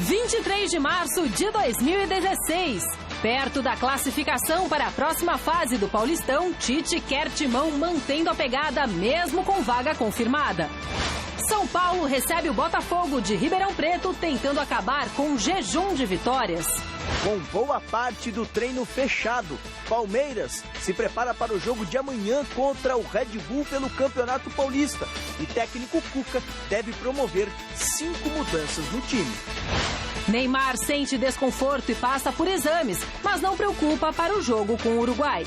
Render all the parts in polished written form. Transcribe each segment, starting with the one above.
23 de março de 2016. Perto da classificação para a próxima fase do Paulistão, Tite quer Timão mantendo a pegada mesmo com vaga confirmada. São Paulo recebe o Botafogo de Ribeirão Preto tentando acabar com um jejum de vitórias. Com boa parte do treino fechado, Palmeiras se prepara para o jogo de amanhã contra o Red Bull pelo Campeonato Paulista. E técnico Cuca deve promover 5 mudanças no time. Neymar sente desconforto e passa por exames, mas não preocupa para o jogo com o Uruguai.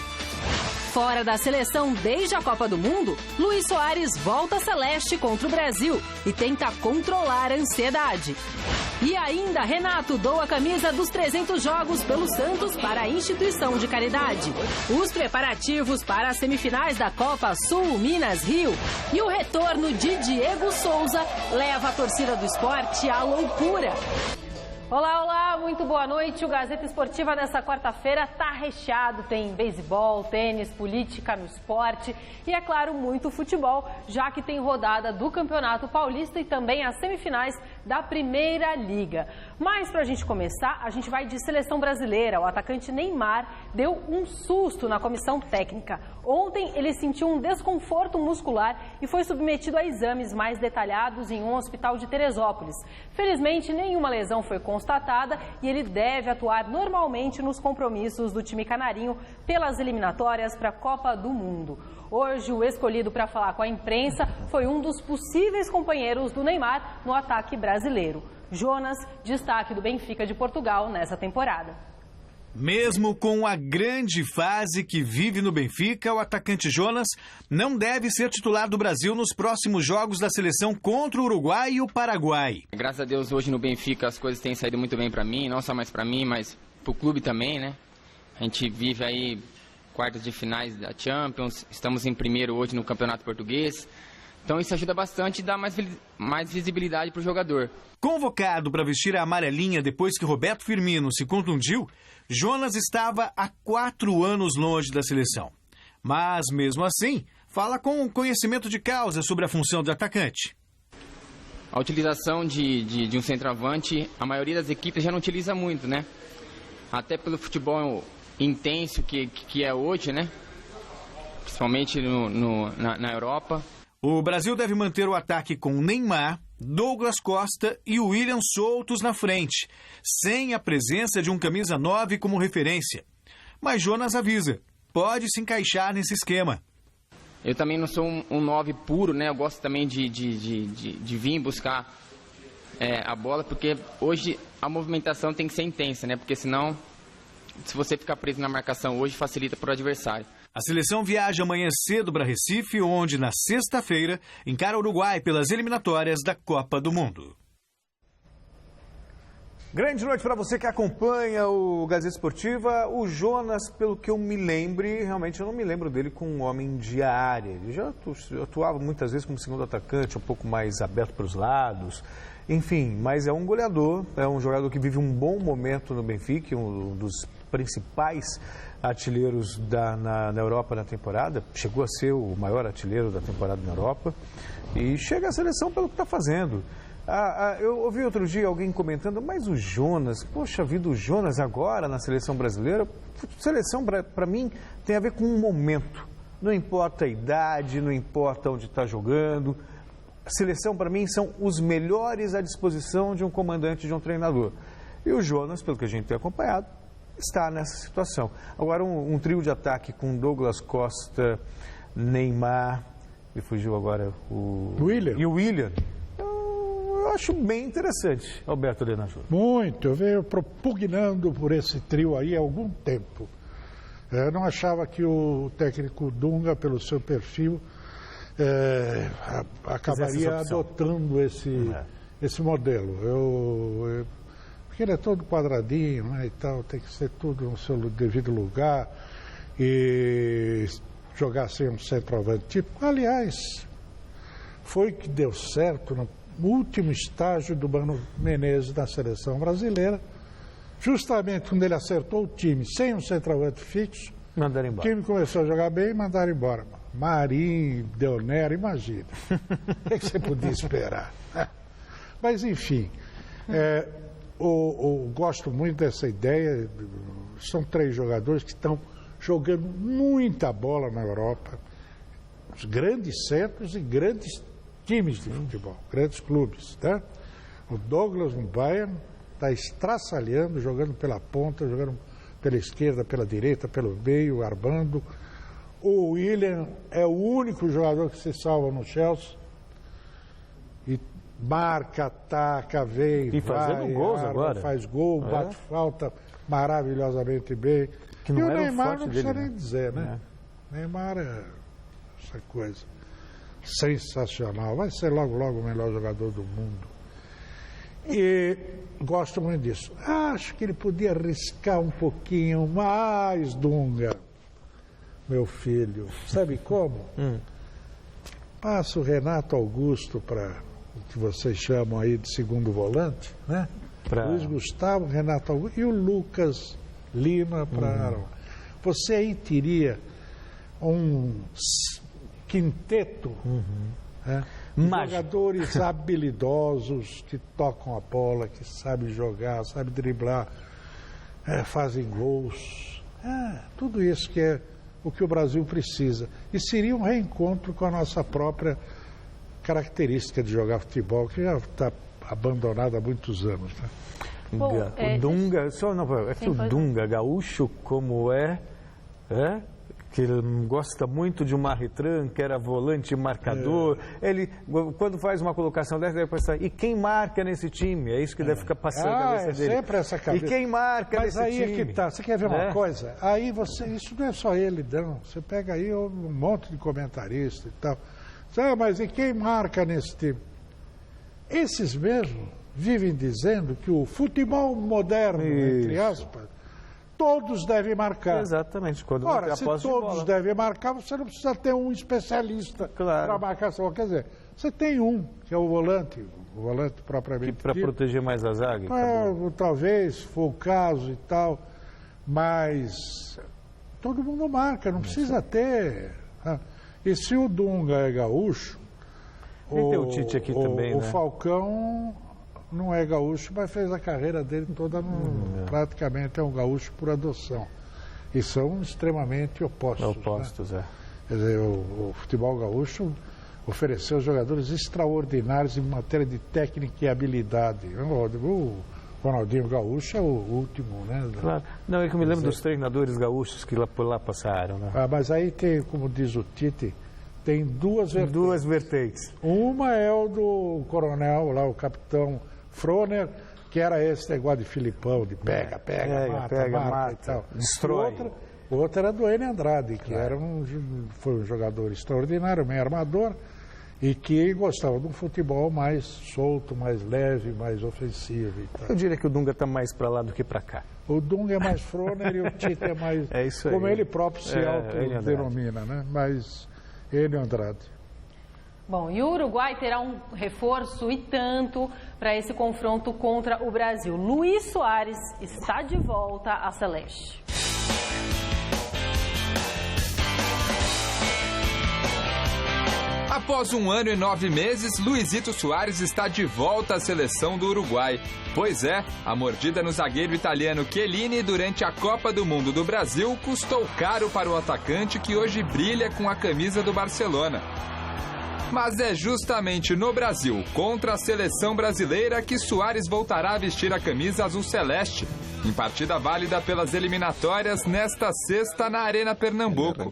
Fora da seleção desde a Copa do Mundo, Luís Soares volta celeste contra o Brasil e tenta controlar a ansiedade. E ainda, Renato doa a camisa dos 300 jogos pelo Santos para a instituição de caridade. Os preparativos para as semifinais da Copa Sul, Minas, Rio e o retorno de Diego Souza leva a torcida do esporte à loucura. Olá, olá, muito boa noite. O Gazeta Esportiva dessa quarta-feira está recheado. Tem beisebol, tênis, política no esporte e, é claro, muito futebol, já que tem rodada do Campeonato Paulista e também as semifinais da Primeira Liga. Mas, para a gente começar, a gente vai de seleção brasileira. O atacante Neymar deu um susto na comissão técnica. Ontem, ele sentiu um desconforto muscular e foi submetido a exames mais detalhados em um hospital de Teresópolis. Felizmente, nenhuma lesão foi constatada e ele deve atuar normalmente nos compromissos do time canarinho pelas eliminatórias para a Copa do Mundo. Hoje, o escolhido para falar com a imprensa foi um dos possíveis companheiros do Neymar no ataque brasileiro. Jonas, destaque do Benfica de Portugal nessa temporada. Mesmo com a grande fase que vive no Benfica, o atacante Jonas não deve ser titular do Brasil nos próximos jogos da seleção contra o Uruguai e o Paraguai. Graças a Deus, hoje no Benfica as coisas têm saído muito bem para mim, não só mais para mim, mas para o clube também, né? A gente vive aí quartas de finais da Champions, estamos em primeiro hoje no Campeonato Português. Então isso ajuda bastante e dá mais visibilidade para o jogador. Convocado para vestir a amarelinha depois que Roberto Firmino se contundiu, Jonas estava há 4 anos longe da seleção. Mas, mesmo assim, fala com conhecimento de causa sobre a função de atacante. A utilização de um centroavante, a maioria das equipes já não utiliza muito, né? Até pelo futebol intenso que é hoje, né? Principalmente na Europa. O Brasil deve manter o ataque com Neymar, Douglas Costa e William soltos na frente, sem a presença de um camisa 9 como referência. Mas Jonas avisa, pode se encaixar nesse esquema. Eu também não sou um 9 puro, né? Eu gosto também de vir buscar a bola, porque hoje a movimentação tem que ser intensa, né? Porque senão, se você ficar preso na marcação hoje, facilita para o adversário. A seleção viaja amanhã cedo para Recife, onde na sexta-feira encara o Uruguai pelas eliminatórias da Copa do Mundo. Grande noite para você que acompanha o Gazeta Esportiva. O Jonas, pelo que eu me lembre, realmente eu não me lembro dele como um homem de área. Ele já atuava muitas vezes como segundo atacante, um pouco mais aberto para os lados. Enfim, mas é um goleador, é um jogador que vive um bom momento no Benfica, um dos principais artilheiros na Europa na temporada. Chegou a ser o maior artilheiro da temporada na Europa e chega à seleção pelo que está fazendo. Eu ouvi outro dia alguém comentando, mas o Jonas, poxa vida, o Jonas agora na seleção brasileira, seleção para mim tem a ver com um momento. Não importa a idade, não importa onde está jogando. A seleção para mim são os melhores à disposição de um comandante, de um treinador. E o Jonas, pelo que a gente tem acompanhado, está nessa situação. Agora um trio de ataque com Douglas Costa, Neymar, me fugiu agora o William. E o William. Eu acho bem interessante, Alberto Leonardo. Muito, eu venho propugnando por esse trio aí há algum tempo. Eu não achava que o técnico Dunga, pelo seu perfil, acabaria adotando esse modelo. Porque ele é todo quadradinho, né, e tal, tem que ser tudo no seu devido lugar e jogar sem um centroavante típico. Aliás, foi que deu certo no último estágio do Mano Menezes na seleção brasileira, justamente quando ele acertou o time sem um centroavante fixo, mandaram embora. O time começou a jogar bem e mandaram embora. Marinho, Deonero, imagina. O que você podia esperar? Mas, enfim, gosto muito dessa ideia. São 3 jogadores que estão jogando muita bola na Europa. Os grandes centros e grandes times de futebol, grandes clubes, né? O Douglas no Bayern está estraçalhando, jogando pela ponta, jogando pela esquerda, pela direita, pelo meio, armando. O William é o único jogador que se salva no Chelsea. E marca, ataca, vem, e fazendo gols agora. Faz gol, bate falta maravilhosamente bem. Que não e o era Neymar não precisa dele, nem dizer, né? Neymar é essa coisa sensacional. Vai ser logo, logo o melhor jogador do mundo. E gosto muito disso. Acho que ele podia arriscar um pouquinho mais, Dunga, meu filho. Sabe como? Passa o Renato Augusto para o que vocês chamam aí de segundo volante, né? Luiz Gustavo, Renato Augusto e o Lucas Lima para... Você aí teria um quinteto, né? Jogadores habilidosos que tocam a bola, que sabem jogar, sabem driblar, fazem gols. Tudo isso que é o que o Brasil precisa. E seria um reencontro com a nossa própria característica de jogar futebol, que já está abandonada há muitos anos, né? Bom, o Dunga, o Dunga gaúcho como que ele gosta muito de uma retranca, era volante marcador. Ele, quando faz uma colocação dessa, deve pensar, e quem marca nesse time? É isso que deve ficar passando na cabeça dele. Sempre essa cabeça. E quem marca nesse time? Mas aí é que tá. Você quer ver uma coisa? Aí isso não é só ele, não. Você pega aí um monte de comentarista e tal. Mas e quem marca nesse time? Esses mesmos vivem dizendo que o futebol moderno, entre aspas, todos devem marcar. Exatamente. Ora, se todos devem marcar, você não precisa ter um especialista para marcação. Quer dizer, você tem um, que é o volante propriamente dito. Para proteger mais a zaga? Talvez, se for o caso e tal, mas todo mundo marca, não precisa ter. E se o Dunga é gaúcho, o Tite aqui também, o Falcão não é gaúcho, mas fez a carreira dele toda praticamente é um gaúcho por adoção. E são extremamente opostos. Né? Quer dizer, o futebol gaúcho ofereceu jogadores extraordinários em matéria de técnica e habilidade. O Ronaldinho Gaúcho é o último, né? Claro. Não, é que eu me lembro dos treinadores gaúchos que por lá passaram, né? Mas aí tem, como diz o Tite, tem duas vertentes. Uma é o do coronel, lá, o capitão Froner, que era esse negócio de Filipão, de pega, mata e tal. Destrói. Outra era do Enio Andrade, que foi um jogador extraordinário, meio armador, e que gostava de um futebol mais solto, mais leve, mais ofensivo e tal. Eu diria que o Dunga está mais para lá do que para cá. O Dunga é mais Froner e o Tite é mais... É isso aí. Como ele próprio se autodenomina, né? Mas Enio Andrade. Bom, e o Uruguai terá um reforço e tanto para esse confronto contra o Brasil. Luis Soares está de volta à Celeste. Após 1 ano e 9 meses, Luizito Soares está de volta à seleção do Uruguai. Pois é, a mordida no zagueiro italiano Chiellini durante a Copa do Mundo do Brasil custou caro para o atacante que hoje brilha com a camisa do Barcelona. Mas é justamente no Brasil, contra a seleção brasileira, que Soares voltará a vestir a camisa azul celeste, em partida válida pelas eliminatórias nesta sexta na Arena Pernambuco.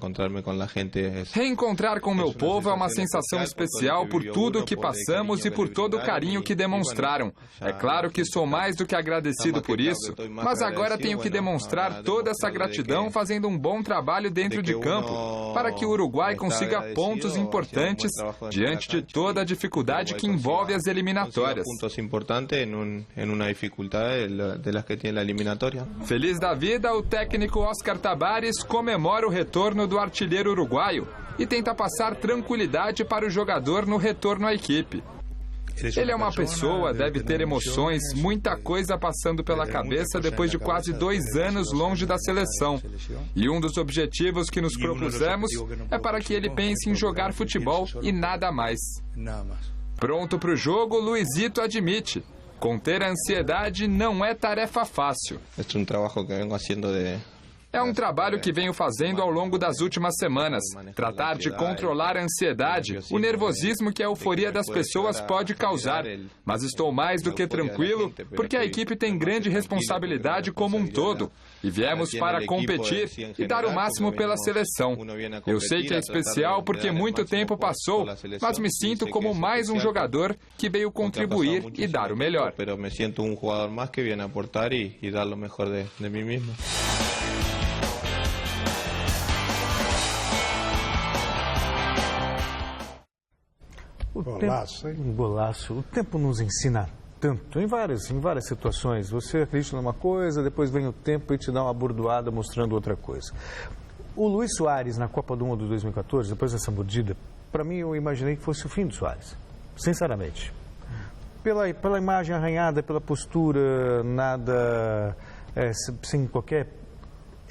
Reencontrar com meu povo é uma sensação especial por tudo que passamos e por todo o carinho que demonstraram. É claro que sou mais do que agradecido por isso, mas agora tenho que demonstrar toda essa gratidão fazendo um bom trabalho dentro de campo, para que o Uruguai consiga pontos importantes diante de toda a dificuldade que envolve as eliminatórias. Feliz da vida, o técnico Oscar Tabares comemora o retorno do artilheiro uruguaio e tenta passar tranquilidade para o jogador no retorno à equipe. Ele é uma pessoa, deve ter emoções, muita coisa passando pela cabeça depois de quase 2 anos longe da seleção. E um dos objetivos que nos propusemos é para que ele pense em jogar futebol e nada mais. Pronto para o jogo, Luizito admite. Conter a ansiedade não é tarefa fácil. É um trabalho que venho fazendo ao longo das últimas semanas. Tratar de controlar a ansiedade, o nervosismo que a euforia das pessoas pode causar. Mas estou mais do que tranquilo, porque a equipe tem grande responsabilidade como um todo. E viemos para competir e dar o máximo pela seleção. Eu sei que é especial porque muito tempo passou, mas me sinto como mais um jogador que veio contribuir e dar o melhor. Me sinto um jogador mais que vem aportar e dar o melhor de mim mesmo. Um golaço. O tempo nos ensina tanto, em várias situações. Você acredita numa coisa, depois vem o tempo e te dá uma bordoada mostrando outra coisa. O Luis Soares, na Copa do Mundo de 2014, depois dessa mordida, para mim eu imaginei que fosse o fim do Soares, sinceramente. Pela imagem arranhada, pela postura, nada, sem qualquer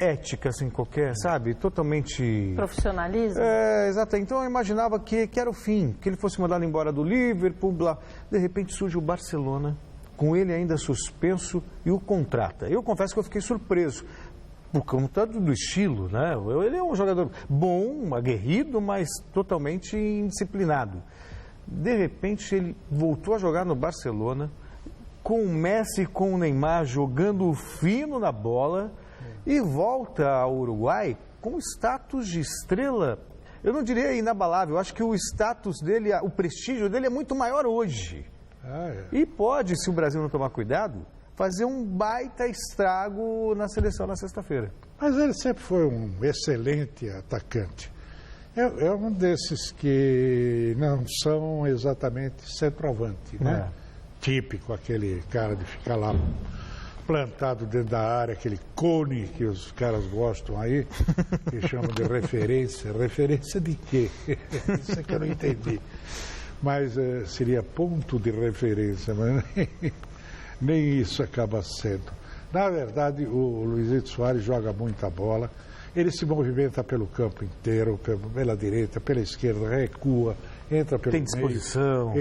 ética, sem qualquer, sabe, totalmente... Profissionalismo? Exato. Então eu imaginava que era o fim, que ele fosse mandado embora do Liverpool, blá. De repente surge o Barcelona, com ele ainda suspenso, e o contrata. Eu confesso que eu fiquei surpreso, por conta do estilo, né? Ele é um jogador bom, aguerrido, mas totalmente indisciplinado. De repente ele voltou a jogar no Barcelona, com o Messi e com o Neymar jogando fino na bola, e volta ao Uruguai com status de estrela, eu não diria inabalável, eu acho que o status dele, o prestígio dele é muito maior hoje. E pode, se o Brasil não tomar cuidado, fazer um baita estrago na seleção na sexta-feira. Mas ele sempre foi um excelente atacante. É um desses que não são exatamente centroavante, né? Típico, aquele cara de ficar lá plantado dentro da área, aquele cone que os caras gostam aí, que chamam de referência. Referência de quê? Isso é que eu não entendi. Mas seria ponto de referência, mas nem isso acaba sendo. Na verdade, o Luizito Soares joga muita bola, ele se movimenta pelo campo inteiro, pela direita, pela esquerda, recua, entra pelo meio. Tem disposição.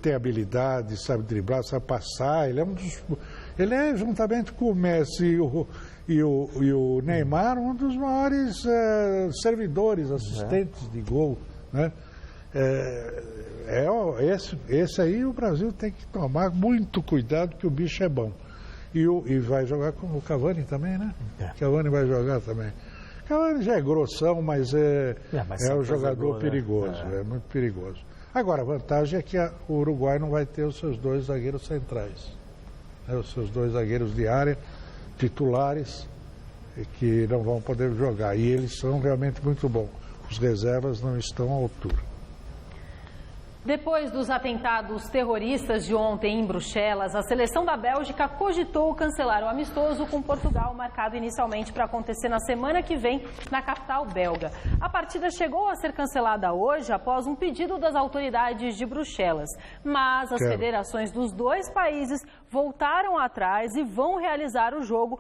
Tem habilidade, sabe driblar, sabe passar, ele é, juntamente com o Messi e o Neymar, um dos maiores servidores, assistentes de gol, né? Esse aí o Brasil tem que tomar muito cuidado, que o bicho é bom. E vai jogar com o Cavani também, né? Cavani vai jogar também. Cavani já é grossão, mas é um jogador perigoso, é muito perigoso. Agora, a vantagem é que o Uruguai não vai ter os seus dois zagueiros centrais, né? Os seus dois zagueiros de área, titulares, que não vão poder jogar. E eles são realmente muito bons. Os reservas não estão à altura. Depois dos atentados terroristas de ontem em Bruxelas, a seleção da Bélgica cogitou cancelar o amistoso com Portugal, marcado inicialmente para acontecer na semana que vem na capital belga. A partida chegou a ser cancelada hoje após um pedido das autoridades de Bruxelas, mas as federações dos dois países voltaram atrás e vão realizar o jogo,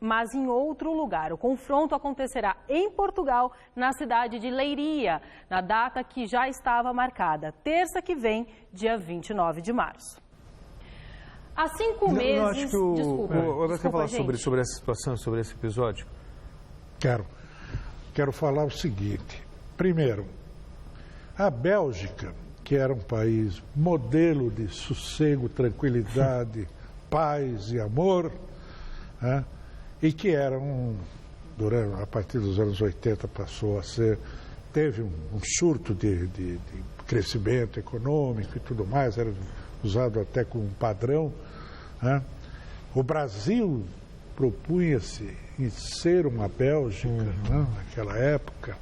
mas em outro lugar. O confronto acontecerá em Portugal, na cidade de Leiria, na data que já estava marcada, terça que vem, dia 29 de março. Há 5 meses... Eu acho que Desculpa, quer falar sobre essa situação, sobre esse episódio? Quero falar o seguinte. Primeiro, a Bélgica, que era um país modelo de sossego, tranquilidade, paz e amor, né? E que era a partir dos anos 80 passou a ser, teve um surto de crescimento econômico e tudo mais, era usado até como um padrão, né? O Brasil propunha-se em ser uma Bélgica, né, naquela época.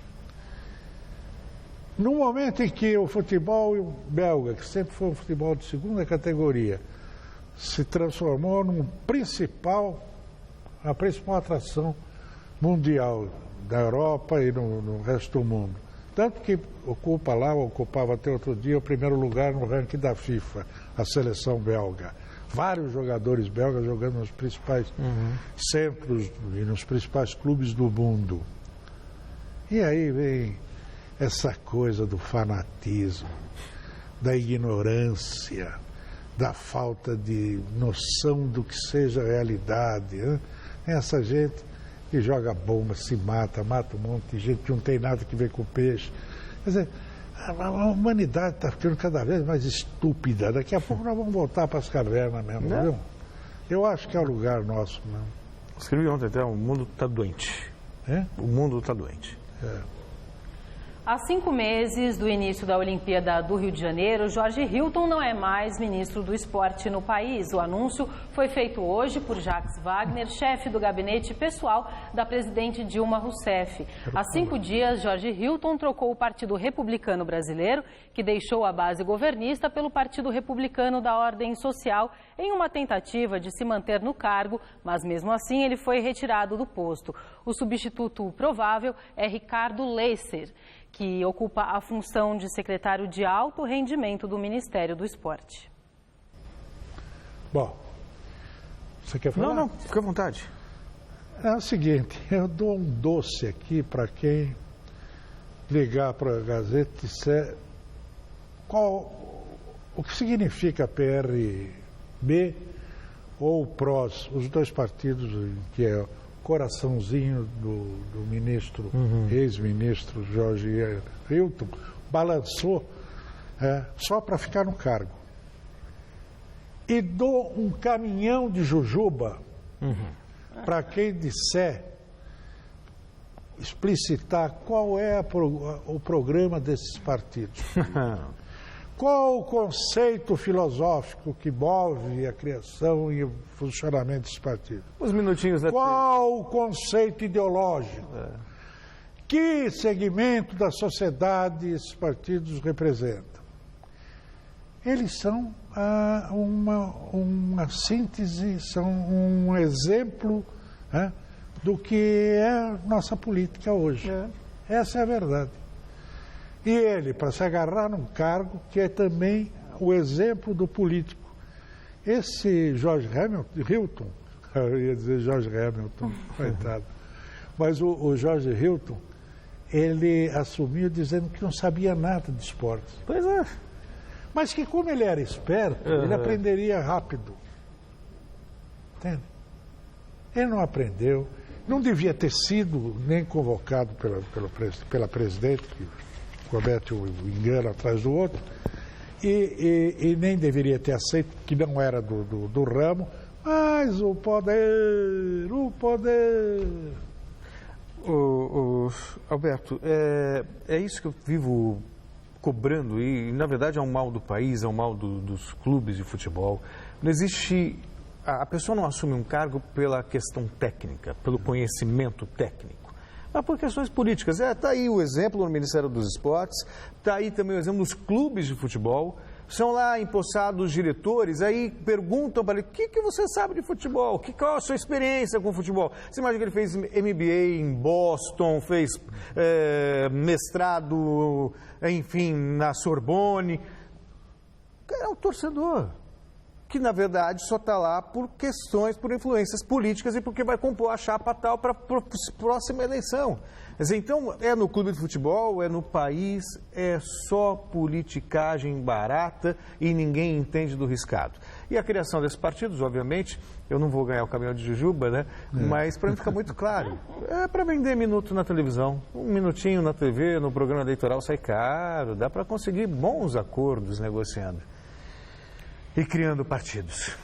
No momento em que o futebol belga, que sempre foi um futebol de segunda categoria, se transformou a principal atração mundial da Europa e no resto do mundo. Tanto que ocupava até outro dia o primeiro lugar no ranking da FIFA, a seleção belga. Vários jogadores belgas jogando nos principais centros e nos principais clubes do mundo. E aí vem essa coisa do fanatismo, da ignorância, da falta de noção do que seja a realidade. Né? Essa gente que joga bomba, se mata um monte de gente que não tem nada que ver com peixe. Quer dizer, a humanidade está ficando cada vez mais estúpida. Daqui a pouco nós vamos voltar para as cavernas mesmo, viu? Eu acho que é o lugar nosso mesmo. Escrevi ontem até, o mundo está doente. O mundo está doente. Há 5 meses do início da Olimpíada do Rio de Janeiro, Jorge Hilton não é mais ministro do esporte no país. O anúncio foi feito hoje por Jacques Wagner, chefe do gabinete pessoal da presidente Dilma Rousseff. Há 5 dias, Jorge Hilton trocou o Partido Republicano Brasileiro, que deixou a base governista, pelo Partido Republicano da Ordem Social, em uma tentativa de se manter no cargo, mas mesmo assim ele foi retirado do posto. O substituto provável é Ricardo Leisser, que ocupa a função de secretário de alto rendimento do Ministério do Esporte. Bom, você quer falar? Não, fica à vontade. É o seguinte, eu dou um doce aqui para quem ligar para a Gazeta e disser o que significa PRB ou PROS, os dois partidos que é coraçãozinho do ministro, ex-ministro Jorge Hilton, balançou só para ficar no cargo. E dou um caminhão de jujuba para quem disser, explicitar qual é o programa desses partidos. Qual o conceito filosófico que move a criação e o funcionamento desses partidos? Os minutinhos da Qual o conceito ideológico? Que segmento da sociedade esses partidos representam? Eles são uma síntese, são um exemplo do que é a nossa política hoje. Essa é a verdade. E ele, para se agarrar num cargo que é também o exemplo do político. Esse Jorge Hilton, eu ia dizer Jorge Hamilton, coitado, mas o Jorge Hilton, ele assumiu dizendo que não sabia nada de esporte. Pois é. Mas que como ele era esperto, ele aprenderia rápido. Entende? Ele não aprendeu, não devia ter sido nem convocado pela presidente, que comete o engano atrás do outro, e nem deveria ter aceito, que não era do ramo, mas o poder... Alberto, é isso que eu vivo cobrando, e na verdade é um mal do país, é um mal dos clubes de futebol. Não existe... A pessoa não assume um cargo pela questão técnica, pelo conhecimento técnico, mas por questões políticas. Está aí o exemplo no Ministério dos Esportes, está aí também o exemplo dos clubes de futebol. São lá empossados diretores, aí perguntam para ele, o que você sabe de futebol? Qual a sua experiência com futebol? Você imagina que ele fez MBA em Boston, fez mestrado, enfim, na Sorbonne. O cara é um torcedor, que na verdade só está lá por questões, por influências políticas e porque vai compor a chapa tal para a próxima eleição. Então, é no clube de futebol, é no país, é só politicagem barata e ninguém entende do riscado. E a criação desses partidos, obviamente, eu não vou ganhar o caminhão de jujuba, né? Mas para mim fica muito claro, é para vender minuto na televisão, um minutinho na TV, no programa eleitoral sai caro, dá para conseguir bons acordos negociando e criando partidos.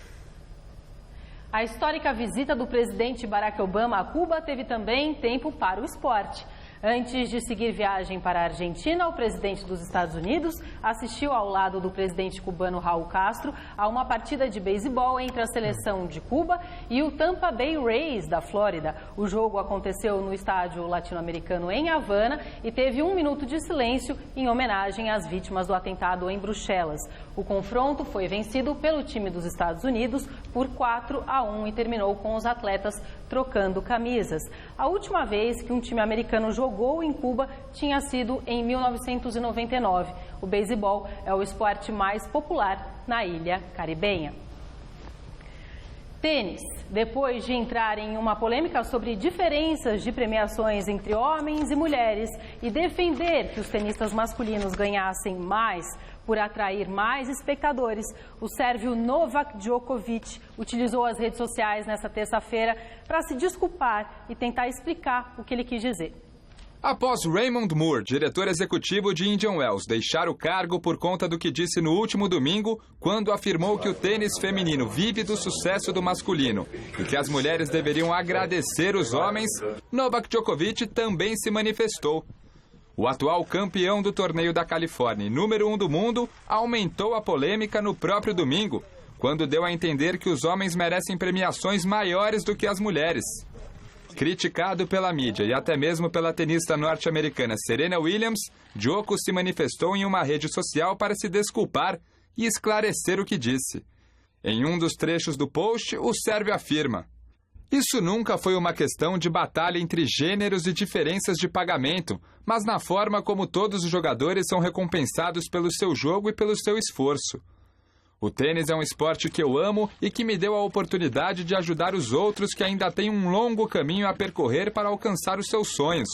A histórica visita do presidente Barack Obama a Cuba teve também tempo para o esporte. Antes de seguir viagem para a Argentina, o presidente dos Estados Unidos assistiu ao lado do presidente cubano Raul Castro a uma partida de beisebol entre a seleção de Cuba e o Tampa Bay Rays da Flórida. O jogo aconteceu no estádio latino-americano em Havana e teve 1 minuto de silêncio em homenagem às vítimas do atentado em Bruxelas. O confronto foi vencido pelo time dos Estados Unidos por 4-1 e terminou com os atletas trocando camisas. A última vez que um time americano jogou em Cuba tinha sido em 1999. O beisebol é o esporte mais popular na ilha caribenha. Tênis. Depois de entrar em uma polêmica sobre diferenças de premiações entre homens e mulheres e defender que os tenistas masculinos ganhassem mais por atrair mais espectadores, o sérvio Novak Djokovic utilizou as redes sociais nesta terça-feira para se desculpar e tentar explicar o que ele quis dizer. Após Raymond Moore, diretor executivo de Indian Wells, deixar o cargo por conta do que disse no último domingo, quando afirmou que o tênis feminino vive do sucesso do masculino e que as mulheres deveriam agradecer os homens, Novak Djokovic também se manifestou. O atual campeão do torneio da Califórnia e número 1 do mundo aumentou a polêmica no próprio domingo, quando deu a entender que os homens merecem premiações maiores do que as mulheres. Criticado pela mídia e até mesmo pela tenista norte-americana Serena Williams, Djoko se manifestou em uma rede social para se desculpar e esclarecer o que disse. Em um dos trechos do post, o sérvio afirma: "Isso nunca foi uma questão de batalha entre gêneros e diferenças de pagamento, mas na forma como todos os jogadores são recompensados pelo seu jogo e pelo seu esforço. O tênis é um esporte que eu amo e que me deu a oportunidade de ajudar os outros que ainda têm um longo caminho a percorrer para alcançar os seus sonhos.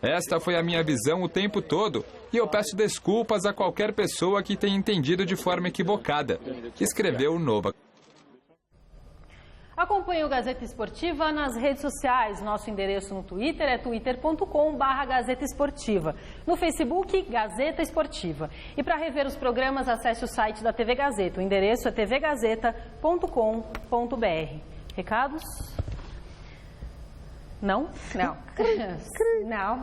Esta foi a minha visão o tempo todo e eu peço desculpas a qualquer pessoa que tenha entendido de forma equivocada", escreveu Novak. Acompanhe o Gazeta Esportiva nas redes sociais. Nosso endereço no Twitter é twitter.com/Gazeta Esportiva. No Facebook, Gazeta Esportiva. E para rever os programas, acesse o site da TV Gazeta. O endereço é tvgazeta.com.br. Recados? Não? Não. Não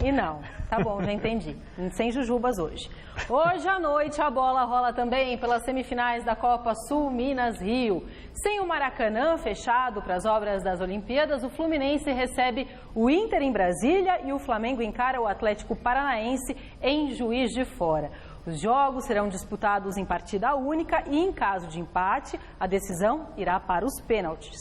e não. Tá bom, já entendi. Sem jujubas hoje. Hoje à noite a bola rola também pelas semifinais da Copa Sul Minas Rio. Sem o Maracanã fechado para as obras das Olimpíadas, o Fluminense recebe o Inter em Brasília e o Flamengo encara o Atlético Paranaense em Juiz de Fora. Os jogos serão disputados em partida única e, em caso de empate, a decisão irá para os pênaltis.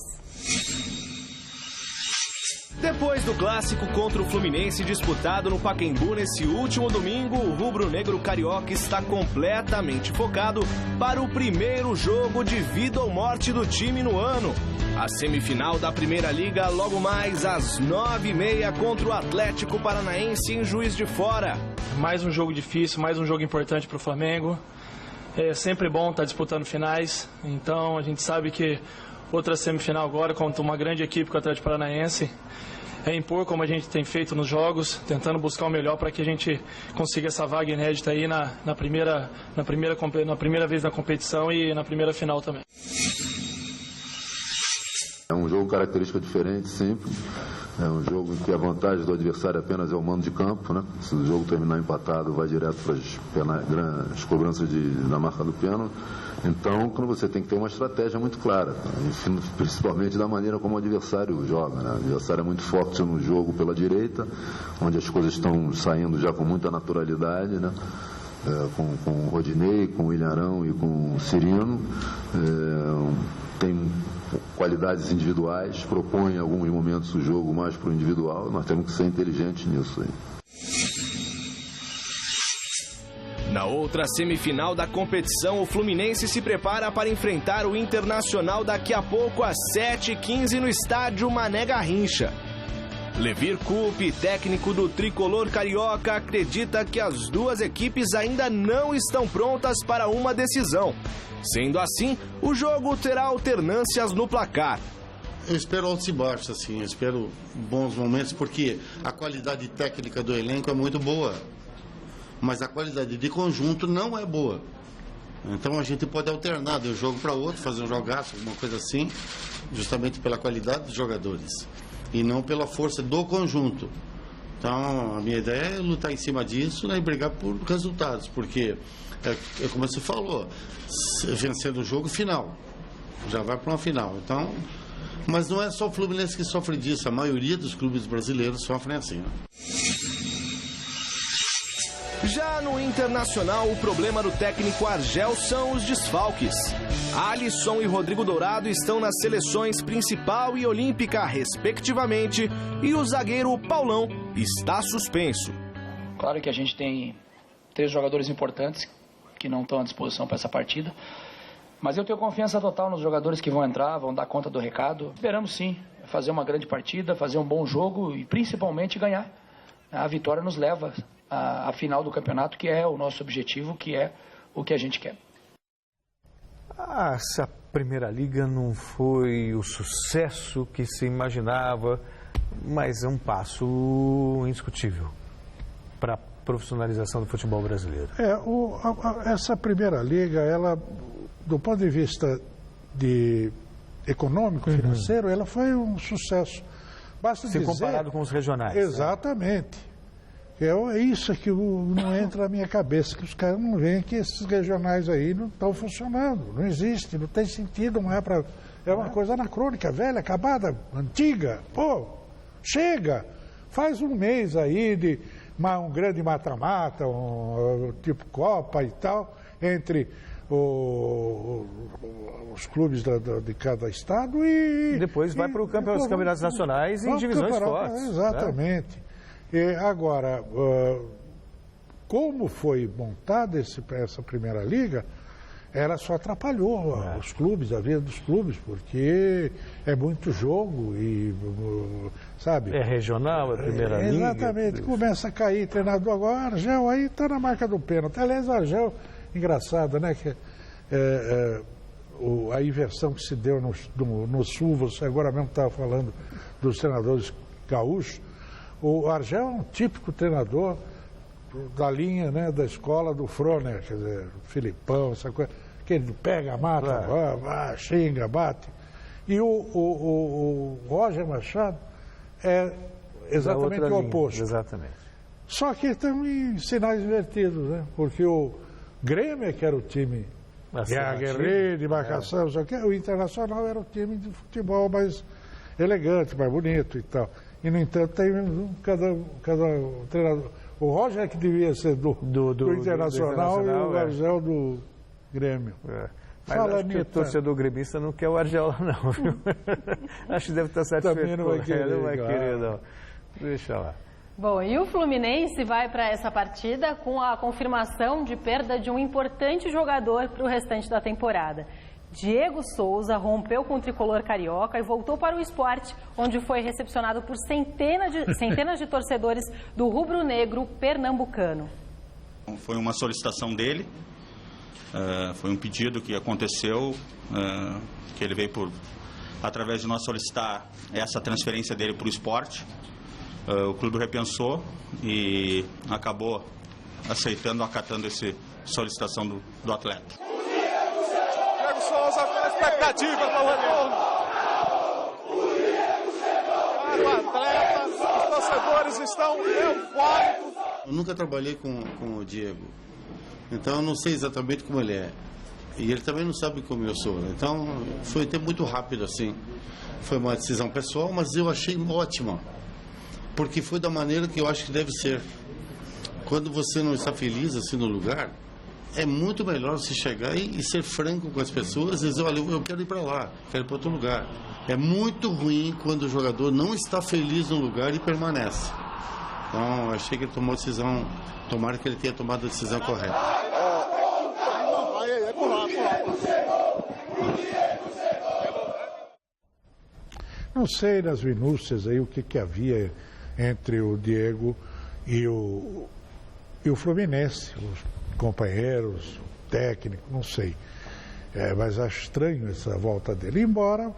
Depois do clássico contra o Fluminense disputado no Pacaembu nesse último domingo, o rubro-negro carioca está completamente focado para o primeiro jogo de vida ou morte do time no ano. A semifinal da Primeira Liga logo mais às 9h30 contra o Atlético Paranaense em Juiz de Fora. Mais um jogo difícil, mais um jogo importante para o Flamengo. É sempre bom estar disputando finais, então a gente sabe que outra semifinal agora contra uma grande equipe com o Atlético Paranaense. É impor como a gente tem feito nos jogos, tentando buscar o melhor para que a gente consiga essa vaga inédita aí na primeira vez na competição e na primeira final também. É um jogo característica diferente sempre. É um jogo em que a vantagem do adversário apenas é o mando de campo, né? Se o jogo terminar empatado, vai direto para as cobranças na marca do pênalti. Então, quando você tem que ter uma estratégia muito clara, principalmente da maneira como o adversário joga, né? O adversário é muito forte no jogo pela direita, onde as coisas estão saindo já com muita naturalidade, né? Com o Rodinei, com o Ilharão e com o Cirino. Tem qualidades individuais, propõe em alguns momentos o jogo mais para o individual. Nós temos que ser inteligentes nisso aí. Na outra semifinal da competição, o Fluminense se prepara para enfrentar o Internacional daqui a pouco às 7h15 no estádio Mané Garrincha. Levir Coupe, técnico do tricolor carioca, acredita que as duas equipes ainda não estão prontas para uma decisão. Sendo assim, o jogo terá alternâncias no placar. Eu espero altos e baixos, assim, eu espero bons momentos, porque a qualidade técnica do elenco é muito boa, mas a qualidade de conjunto não é boa. Então a gente pode alternar de um jogo para outro, fazer um jogaço, alguma coisa assim, justamente pela qualidade dos jogadores e não pela força do conjunto. Então a minha ideia é lutar em cima disso, né, e brigar por resultados, porque é como você falou, vencendo o jogo, final, já vai para uma final. Então, mas não é só o Fluminense que sofre disso, a maioria dos clubes brasileiros sofrem assim, né? Já no Internacional, o problema do técnico Argel são os desfalques. Alisson e Rodrigo Dourado estão nas seleções principal e olímpica, respectivamente, e o zagueiro Paulão está suspenso. Claro que a gente tem 3 jogadores importantes que não estão à disposição para essa partida, Mas eu tenho confiança total nos jogadores que vão entrar, vão dar conta do recado. Esperamos sim fazer uma grande partida, fazer um bom jogo e principalmente ganhar. A vitória nos leva à final do campeonato, que é o nosso objetivo, que é o que a gente quer. Essa Primeira Liga não foi o sucesso que se imaginava, mas é um passo indiscutível para a profissionalização do futebol brasileiro. Essa Primeira Liga, ela, do ponto de vista econômico, financeiro, ela foi um sucesso. Basta dizer, comparado com os regionais. Exatamente. É isso que não entra na minha cabeça, que os caras não veem que esses regionais aí não estão funcionando. Não existe, não tem sentido, não é para... É uma coisa anacrônica, velha, acabada, antiga. Pô, chega! Faz um mês aí de um grande mata-mata, tipo Copa e tal, entre os clubes de cada estado e... Depois vai para os campeonatos nacionais em divisões fortes. Exatamente. Né? Agora, como foi montada essa Primeira Liga, ela só atrapalhou os clubes, a vida dos clubes, porque é muito jogo e, sabe... É regional, é Primeira Liga. Exatamente, começa a cair treinador agora, Argel aí está na marca do pênalti. Aliás, Argel, engraçado, né, que a inversão que se deu no Sul, você agora mesmo estava falando dos treinadores gaúchos. O Argel é um típico treinador da linha, né, da escola do Froner, quer dizer, Filipão, essa coisa, que ele pega, mata, xinga, bate. E o Roger Machado é exatamente o oposto. Exatamente. Só que estão em sinais invertidos, né? Porque o Grêmio, que era o time guerreiro, de marcação, o Internacional era o time de futebol mais elegante, mais bonito e tal. E, no entanto, tem cada treinador. O Roger é que devia ser do Internacional e o Argel do Grêmio. Mas acho que o torcedor gremista não quer o Argel, não, viu? Acho que deve estar satisfeito. Também não vai querer. Não vai querer, não. Deixa lá. Bom, e o Fluminense vai para essa partida com a confirmação de perda de um importante jogador para o restante da temporada. Diego Souza rompeu com o tricolor carioca e voltou para o Sport, onde foi recepcionado por centenas de torcedores do rubro-negro pernambucano. Foi uma solicitação dele, foi um pedido que aconteceu, que ele veio através de nós solicitar essa transferência dele para o Sport. O clube repensou e acabou acatando essa solicitação do atleta. Souza com a expectativa para o retorno. Para o atleta, os torcedores estão eufóricos. Eu nunca trabalhei com o Diego, então eu não sei exatamente como ele é. E ele também não sabe como eu sou. Então foi um tempo muito rápido assim. Foi uma decisão pessoal, mas eu achei ótima. Porque foi da maneira que eu acho que deve ser. Quando você não está feliz assim no lugar, é muito melhor você chegar e ser franco com as pessoas e dizer, olha, eu quero ir para lá, quero ir para outro lugar. É muito ruim quando o jogador não está feliz no lugar e permanece. Então, achei que ele tomou a decisão, tomara que ele tenha tomado a decisão correta. Não sei nas minúcias aí o que havia entre o Diego e o Fluminense, os companheiros, o técnico, não sei. Mas acho estranho essa volta dele. Embora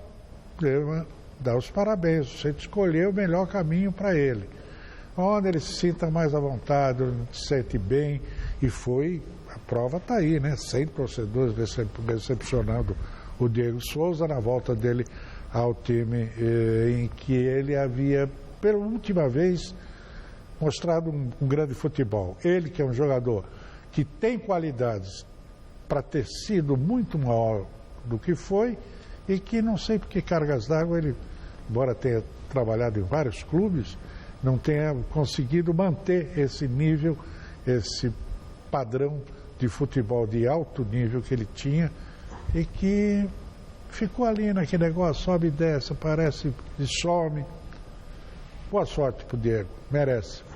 deva dar os parabéns, você escolheu o melhor caminho para ele. Onde ele se sinta mais à vontade, onde se sente bem. E foi, a prova está aí, né? 100 torcedores recepcionando o Diego Souza na volta dele ao time em que ele havia, pela última vez, mostrado um grande futebol. Ele, que é um jogador que tem qualidades para ter sido muito maior do que foi e que não sei por que cargas d'água ele, embora tenha trabalhado em vários clubes, não tenha conseguido manter esse nível, esse padrão de futebol de alto nível que ele tinha e que ficou ali naquele negócio, sobe e desce, aparece e some. Boa sorte pro Diego, merece.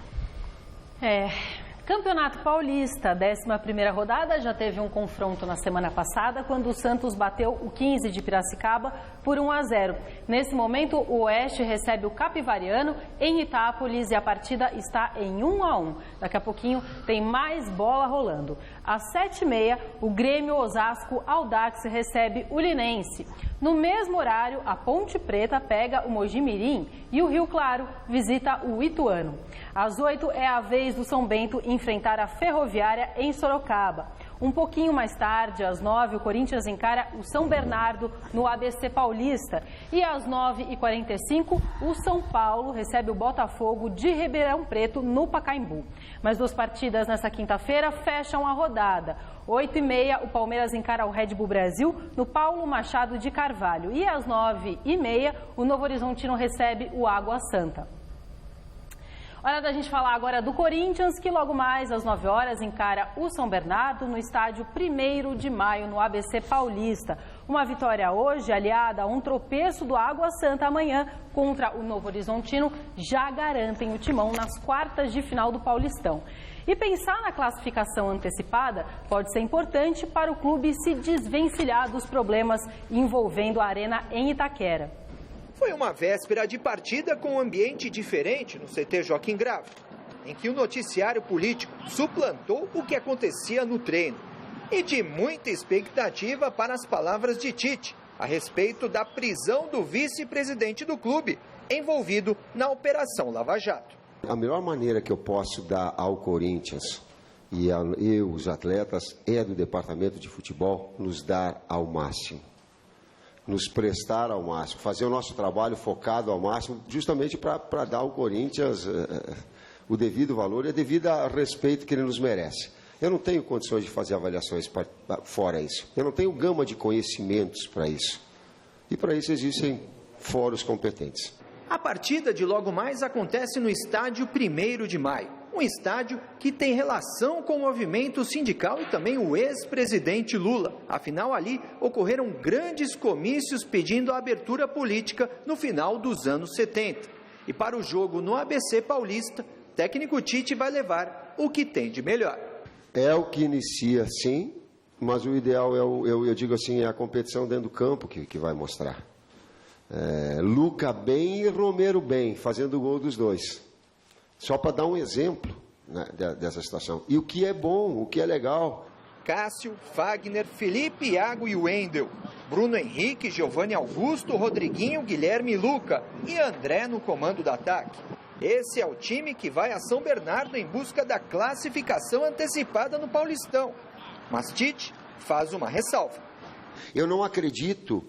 Campeonato Paulista, 11ª rodada, já teve um confronto na semana passada, quando o Santos bateu o 15 de Piracicaba por 1-0. Nesse momento, o Oeste recebe o Capivariano em Itápolis e a partida está em 1-1. Daqui a pouquinho tem mais bola rolando. Às 7h30, o Grêmio Osasco Audax recebe o Linense. No mesmo horário, a Ponte Preta pega o Mojimirim e o Rio Claro visita o Ituano. Às 8h é a vez do São Bento enfrentar a Ferroviária em Sorocaba. Um pouquinho mais tarde, às 9h, o Corinthians encara o São Bernardo no ABC Paulista. E às 9h45, o São Paulo recebe o Botafogo de Ribeirão Preto no Pacaembu. Mais 2 partidas nesta quinta-feira fecham a rodada. 8h30, o Palmeiras encara o Red Bull Brasil no Paulo Machado de Carvalho. E às 9h30, o Novo Horizontino recebe o Água Santa. Hora da gente falar agora do Corinthians, que logo mais às 9h encara o São Bernardo no estádio 1º de maio, no ABC Paulista. Uma vitória hoje, aliada a um tropeço do Água Santa amanhã contra o Novo Horizontino, já garantem o timão nas quartas de final do Paulistão. E pensar na classificação antecipada pode ser importante para o clube se desvencilhar dos problemas envolvendo a Arena em Itaquera. Foi uma véspera de partida com um ambiente diferente no CT Joaquim Gravo, em que o noticiário político suplantou o que acontecia no treino. E de muita expectativa para as palavras de Tite a respeito da prisão do vice-presidente do clube, envolvido na Operação Lava Jato. A melhor maneira que eu posso dar ao Corinthians e os atletas é do departamento de futebol nos dar ao máximo. Nos prestar ao máximo, fazer o nosso trabalho focado ao máximo, justamente para dar ao Corinthians o devido valor e o devido respeito que ele nos merece. Eu não tenho condições de fazer avaliações fora isso. Eu não tenho gama de conhecimentos para isso. E para isso existem fóruns competentes. A partida de logo mais acontece no estádio 1º de maio. Um estádio que tem relação com o movimento sindical e também o ex-presidente Lula. Afinal, ali ocorreram grandes comícios pedindo a abertura política no final dos anos 70. E para o jogo no ABC Paulista, técnico Tite vai levar o que tem de melhor. É o que inicia, sim, mas o ideal eu digo assim, é a competição dentro do campo que vai mostrar. Luca bem e Romero bem, fazendo o gol dos dois. Só para dar um exemplo, né, dessa situação. E o que é bom, o que é legal. Cássio, Fagner, Felipe, Iago e Wendel. Bruno Henrique, Giovanni Augusto, Rodriguinho, Guilherme e Luca. E André no comando do ataque. Esse é o time que vai a São Bernardo em busca da classificação antecipada no Paulistão. Mas Tite faz uma ressalva. Eu não acredito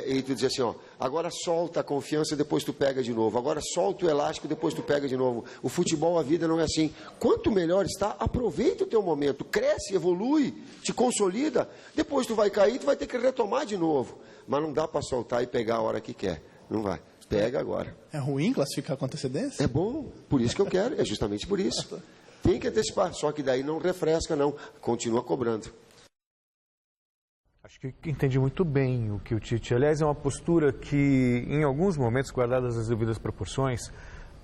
em tu dizer assim, ó, agora solta a confiança, depois tu pega de novo. Agora solta o elástico, depois tu pega de novo. O futebol, a vida não é assim. Quanto melhor está, aproveita o teu momento. Cresce, evolui, te consolida. Depois tu vai cair, tu vai ter que retomar de novo. Mas não dá para soltar e pegar a hora que quer. Não vai. Pega agora. É ruim classificar com antecedência? É bom. Por isso que eu quero. É justamente por isso. Tem que antecipar. Só que daí não refresca, não. Continua cobrando. Acho que entendi muito bem o que o Tite... Aliás, é uma postura que, em alguns momentos, guardadas as devidas proporções,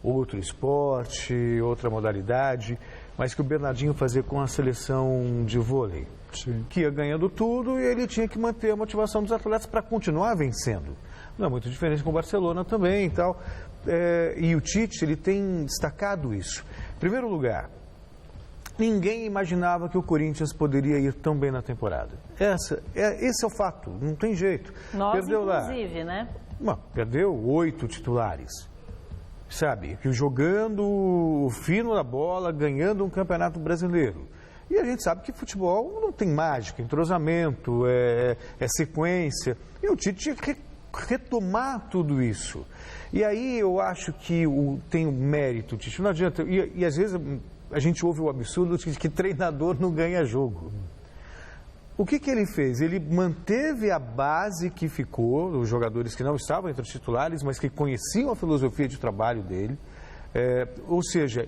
outro esporte, outra modalidade, mas que o Bernardinho fazia com a seleção de vôlei. Sim. Que ia ganhando tudo e ele tinha que manter a motivação dos atletas para continuar vencendo. Não é muito diferente com o Barcelona também e tal. E o Tite, ele tem destacado isso. Em primeiro lugar, ninguém imaginava que o Corinthians poderia ir tão bem na temporada. Esse é o fato, não tem jeito. Nós, perdeu inclusive, né? Perdeu 8 titulares, sabe? Jogando o fino da bola, ganhando um campeonato brasileiro. E a gente sabe que futebol não tem mágica, entrosamento, é sequência. E o Tite tinha que retomar tudo isso. E aí eu acho que tem o mérito, Tite. Não adianta, e às vezes a gente ouve o absurdo de que treinador não ganha jogo. O que ele fez? Ele manteve a base que ficou, os jogadores que não estavam entre os titulares, mas que conheciam a filosofia de trabalho dele. Ou seja,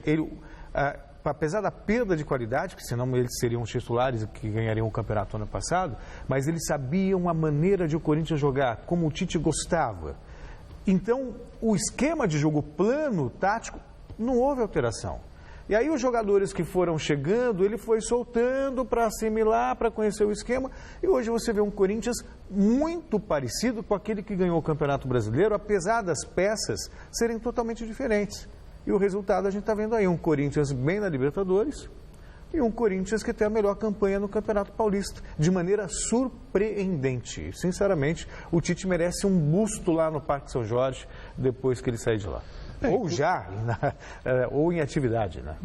apesar da perda de qualidade, que senão eles seriam os titulares que ganhariam o campeonato ano passado, mas eles sabiam a maneira de o Corinthians jogar, como o Tite gostava. Então, o esquema de jogo plano, tático, não houve alteração. E aí os jogadores que foram chegando, ele foi soltando para assimilar, para conhecer o esquema. E hoje você vê um Corinthians muito parecido com aquele que ganhou o Campeonato Brasileiro, apesar das peças serem totalmente diferentes. E o resultado a gente está vendo aí, um Corinthians bem na Libertadores e um Corinthians que tem a melhor campanha no Campeonato Paulista, de maneira surpreendente. Sinceramente, o Tite merece um busto lá no Parque São Jorge depois que ele sair de lá. Ou já, ou em atividade, né?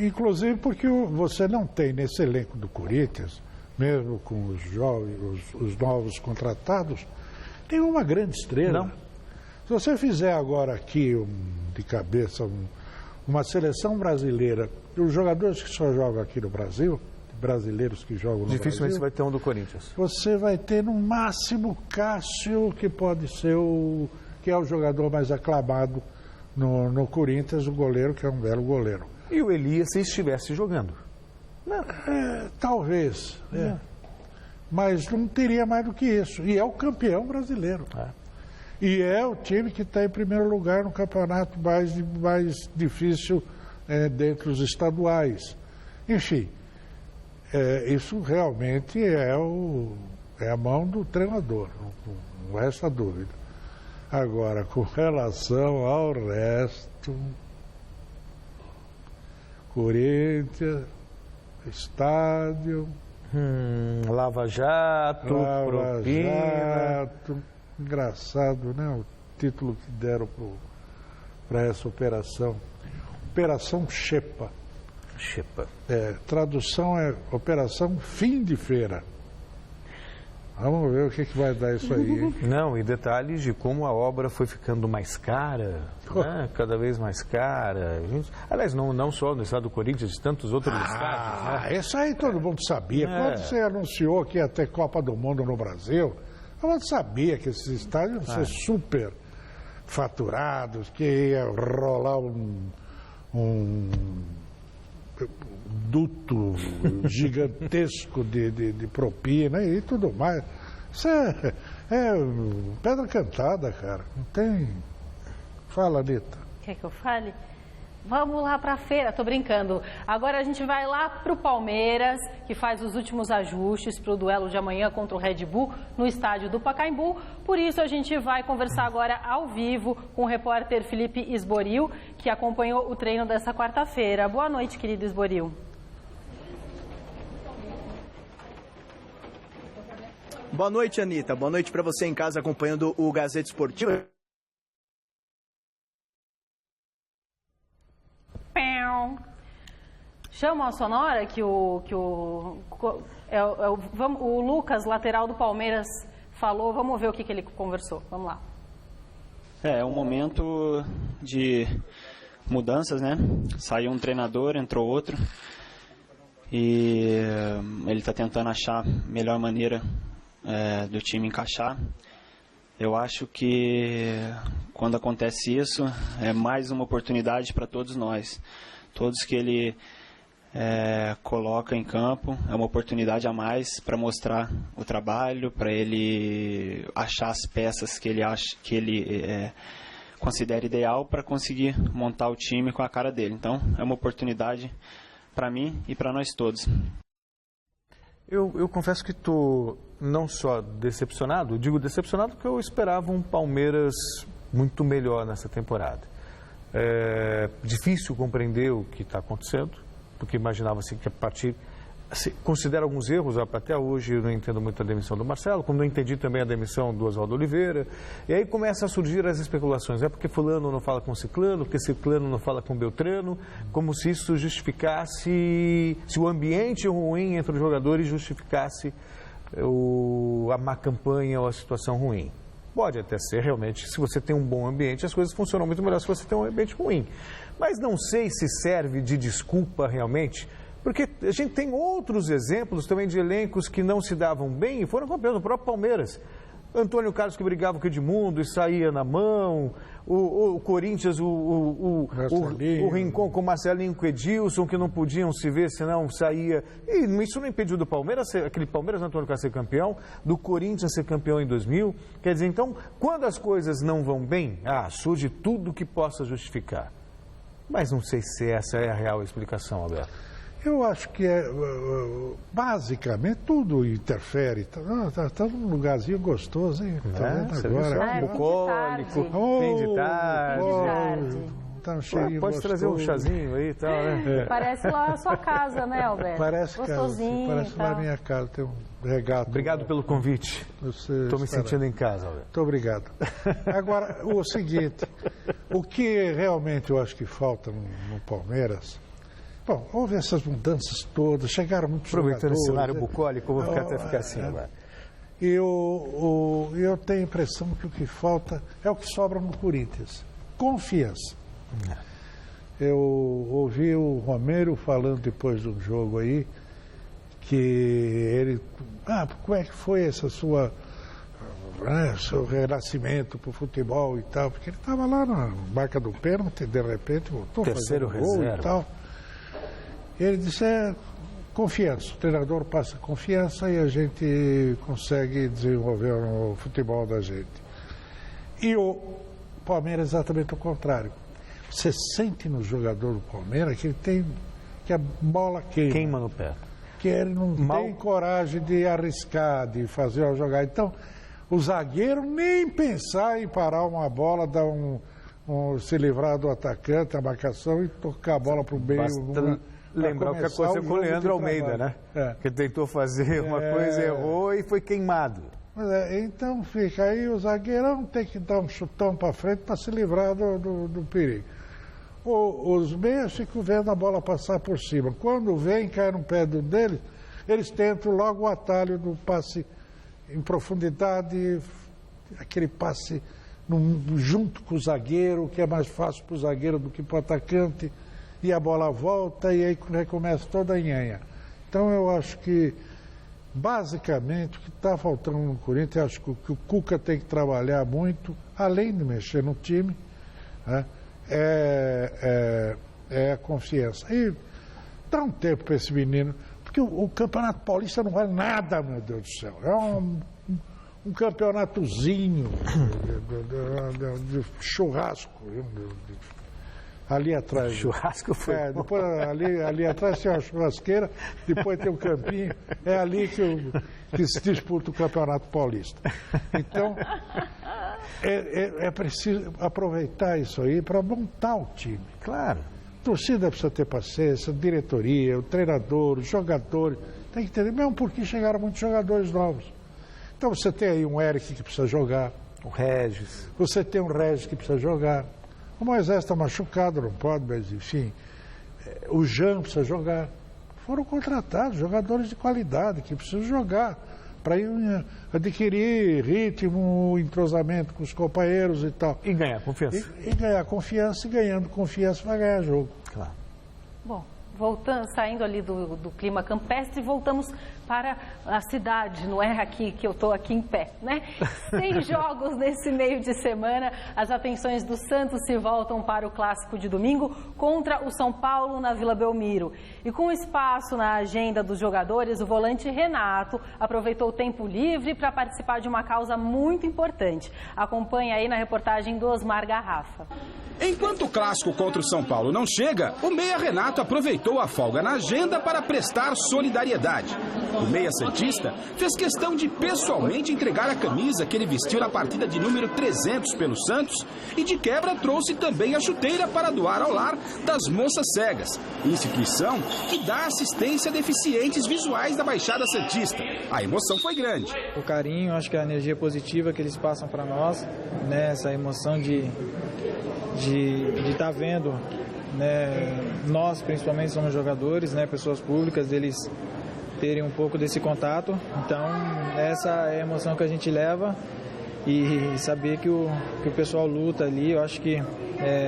Inclusive porque você não tem nesse elenco do Corinthians, mesmo com os jovens, os novos contratados, tem uma grande estrela. Não. Se você fizer agora aqui, de cabeça, uma seleção brasileira, os jogadores que só jogam aqui no Brasil, brasileiros que jogam no Brasil... Dificilmente você vai ter um do Corinthians. Você vai ter no máximo Cássio, que pode ser que é o jogador mais aclamado no Corinthians, o goleiro, que é um belo goleiro. E o Elias se estivesse jogando? Não, talvez, mas não teria mais do que isso. E é o campeão brasileiro. E é o time que está em primeiro lugar no campeonato mais difícil dentre os estaduais. Enfim, isso realmente é a mão do treinador, não resta dúvida. Agora, com relação ao resto, Corinthians, estádio... Lava Jato, propina... Engraçado, né? O título que deram para essa operação. Operação Xepa. Xepa. Tradução é Operação Fim de Feira. Vamos ver o que vai dar isso aí, hein? Não, e detalhes de como a obra foi ficando mais cara, né? Cada vez mais cara. Aliás, não só no estado do Corinthians, de tantos outros estados. Né? Isso aí todo mundo sabia. Quando você anunciou que ia ter Copa do Mundo no Brasil, todo mundo sabia que esses estádios iam ser super faturados, que ia rolar um duto gigantesco de propina e tudo mais. Isso é pedra cantada, cara. Não tem... Fala, Anitta. Quer que eu fale? Vamos lá para a feira, tô brincando. Agora a gente vai lá para o Palmeiras, que faz os últimos ajustes para o duelo de amanhã contra o Red Bull no estádio do Pacaembu. Por isso a gente vai conversar agora ao vivo com o repórter Felipe Esboril, que acompanhou o treino dessa quarta-feira. Boa noite, querido Esboril. Boa noite, Anitta. Boa noite para você em casa acompanhando o Gazeta Esportiva. Chama a sonora que o Lucas, lateral do Palmeiras, falou. Vamos ver o que ele conversou. Vamos lá. É um momento de mudanças, né? Saiu um treinador, entrou outro. E ele está tentando achar a melhor maneira do time encaixar. Eu acho que quando acontece isso, é mais uma oportunidade para todos nós. Todos que ele coloca em campo, é uma oportunidade a mais para mostrar o trabalho, para ele achar as peças que ele considera ideal para conseguir montar o time com a cara dele. Então, é uma oportunidade para mim e para nós todos. Eu confesso que estou não só decepcionado, digo decepcionado porque eu esperava um Palmeiras muito melhor nessa temporada. É difícil compreender o que está acontecendo, porque imaginava-se que a partir... Considero alguns erros, até hoje eu não entendo muito a demissão do Marcelo, como não entendi também a demissão do Oswaldo Oliveira. E aí começam a surgir as especulações. É porque fulano não fala com ciclano, porque ciclano não fala com Beltrano, como se isso justificasse, se o ambiente ruim entre os jogadores justificasse a má campanha ou a situação ruim. Pode até ser, realmente, se você tem um bom ambiente, as coisas funcionam muito melhor se você tem um ambiente ruim. Mas não sei se serve de desculpa realmente, porque a gente tem outros exemplos também de elencos que não se davam bem e foram campeões do próprio Palmeiras. Antônio Carlos que brigava com o Edmundo e saía na mão, o Corinthians, o Rincon com o Marcelinho com o Edilson, que não podiam se ver, senão saía. E isso não impediu do Palmeiras, aquele Palmeiras Antônio Carlos ser campeão, do Corinthians ser campeão em 2000. Quer dizer, então, quando as coisas não vão bem, surge tudo que possa justificar. Mas não sei se essa é a real explicação, Alberto. Eu acho que basicamente tudo interfere. Está num lugarzinho gostoso, hein? Tá vendo agora? Bucólico, fim de tarde. Tá um cheirinho pode gostoso. trazer um chazinho aí e tal, né? Parece lá a sua casa, né, Alberto? Parece gostosinho. Parece lá a minha casa, tem um regato. Obrigado pelo convite. Estou me sentindo em casa, Alberto. Muito obrigado. Agora, o seguinte, o que realmente eu acho que falta no Palmeiras... Bom, houve essas mudanças todas, chegaram muitos jogadores. Aproveitando esse cenário bucólico, eu vou ficar assim agora. Eu tenho a impressão que o que falta é o que sobra no Corinthians. Confiança. Eu ouvi o Romero falando depois do jogo aí, que ele... como é que foi essa seu renascimento pro futebol e tal? Porque ele estava lá na marca do pênalti, de repente voltou a fazer o gol e tal. Ele disse, confiança, o treinador passa confiança e a gente consegue desenvolver o futebol da gente. E o Palmeiras é exatamente o contrário. Você sente no jogador do Palmeiras que ele tem, que a bola queima no pé. Que ele não tem coragem de arriscar, de fazer uma jogada. Então, o zagueiro nem pensar em parar uma bola, dar se livrar do atacante, a marcação e tocar a bola para o meio. Lembrar o que aconteceu com o Leandro Almeida, né? Que tentou fazer uma coisa, errou e foi queimado. Então fica aí, o zagueirão tem que dar um chutão para frente para se livrar do perigo. Os meias ficam vendo a bola passar por cima. Quando vem, cai no pé dele, eles tentam logo o atalho do passe em profundidade, aquele passe junto com o zagueiro, que é mais fácil para o zagueiro do que para o atacante. E a bola volta e aí recomeça toda a nhanha. Então eu acho que, basicamente, o que está faltando no Corinthians, acho que o Cuca tem que trabalhar muito, além de mexer no time, né, é a confiança. E dá um tempo para esse menino, porque o Campeonato Paulista não vale nada, meu Deus do céu. É um campeonatozinho de churrasco, ali atrás. Churrasco foi. Depois ali atrás tem uma churrasqueira, depois tem um campinho. É ali que se disputa o Campeonato Paulista. Então, é preciso aproveitar isso aí para montar o time. Claro. A torcida precisa ter paciência, a diretoria, o treinador, os jogadores. Tem que entender, mesmo porque chegaram muitos jogadores novos. Então você tem aí um Eric que precisa jogar. O Regis. Você tem um Regis que precisa jogar. O Moisés está machucado, não pode, mas enfim. O Jean precisa jogar. Foram contratados jogadores de qualidade que precisam jogar para ir adquirir ritmo, entrosamento com os companheiros e tal. E ganhar confiança. E ganhar confiança, e ganhando confiança vai ganhar jogo. Claro. Bom, saindo ali do clima campestre, voltamos para a cidade, não é aqui que eu estou aqui em pé, né? 6 jogos nesse meio de semana, as atenções do Santos se voltam para o clássico de domingo contra o São Paulo na Vila Belmiro. E com espaço na agenda dos jogadores, o volante Renato aproveitou o tempo livre para participar de uma causa muito importante. Acompanhe aí na reportagem do Osmar Garrafa. Enquanto o clássico contra o São Paulo não chega, o meia Renato aproveitou a folga na agenda para prestar solidariedade. O meia santista fez questão de pessoalmente entregar a camisa que ele vestiu na partida de número 300 pelo Santos e de quebra trouxe também a chuteira para doar ao lar das Moças Cegas, instituição que dá assistência a deficientes visuais da Baixada Santista. A emoção foi grande. O carinho, acho que a energia positiva que eles passam para nós, né, essa emoção de estar vendo, né, nós principalmente somos jogadores, né, pessoas públicas, eles terem um pouco desse contato. Então essa é a emoção que a gente leva e saber que o pessoal luta ali, eu acho que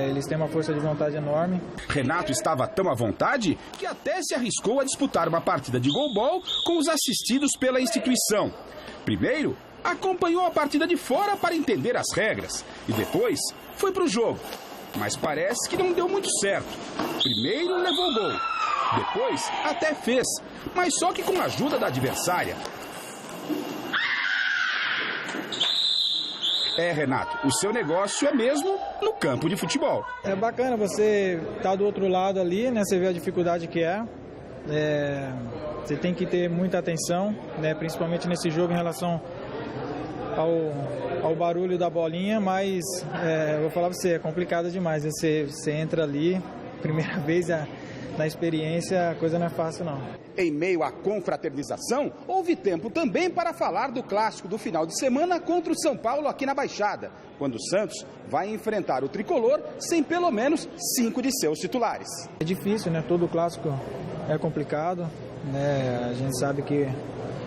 eles têm uma força de vontade enorme. Renato estava tão à vontade que até se arriscou a disputar uma partida de golbol com os assistidos pela instituição. Primeiro, acompanhou a partida de fora para entender as regras e depois foi para o jogo. Mas parece que não deu muito certo. Primeiro levou o gol, depois até fez, mas só que com a ajuda da adversária. Renato, o seu negócio é mesmo no campo de futebol. É bacana você estar do outro lado ali, né? Você vê a dificuldade que é. Você tem que ter muita atenção, né? Principalmente nesse jogo em relação ao barulho da bolinha, mas eu vou falar pra você, é complicado demais. Você entra ali, primeira vez na experiência, a coisa não é fácil não. Em meio à confraternização, houve tempo também para falar do clássico do final de semana contra o São Paulo aqui na Baixada, quando o Santos vai enfrentar o tricolor sem pelo menos 5 de seus titulares. É difícil, né? Todo clássico é complicado, né? A gente sabe que,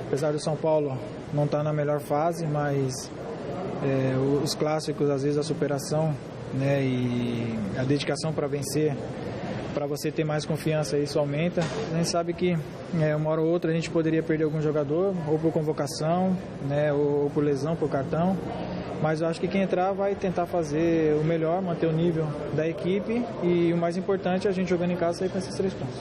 apesar do São Paulo não estar na melhor fase, mas os clássicos, às vezes a superação, né? E a dedicação para vencer, para você ter mais confiança, isso aumenta. A gente sabe que uma hora ou outra a gente poderia perder algum jogador, ou por convocação, né, ou por lesão, por cartão, mas eu acho que quem entrar vai tentar fazer o melhor, manter o nível da equipe e o mais importante é a gente jogando em casa sair com esses 3 pontos.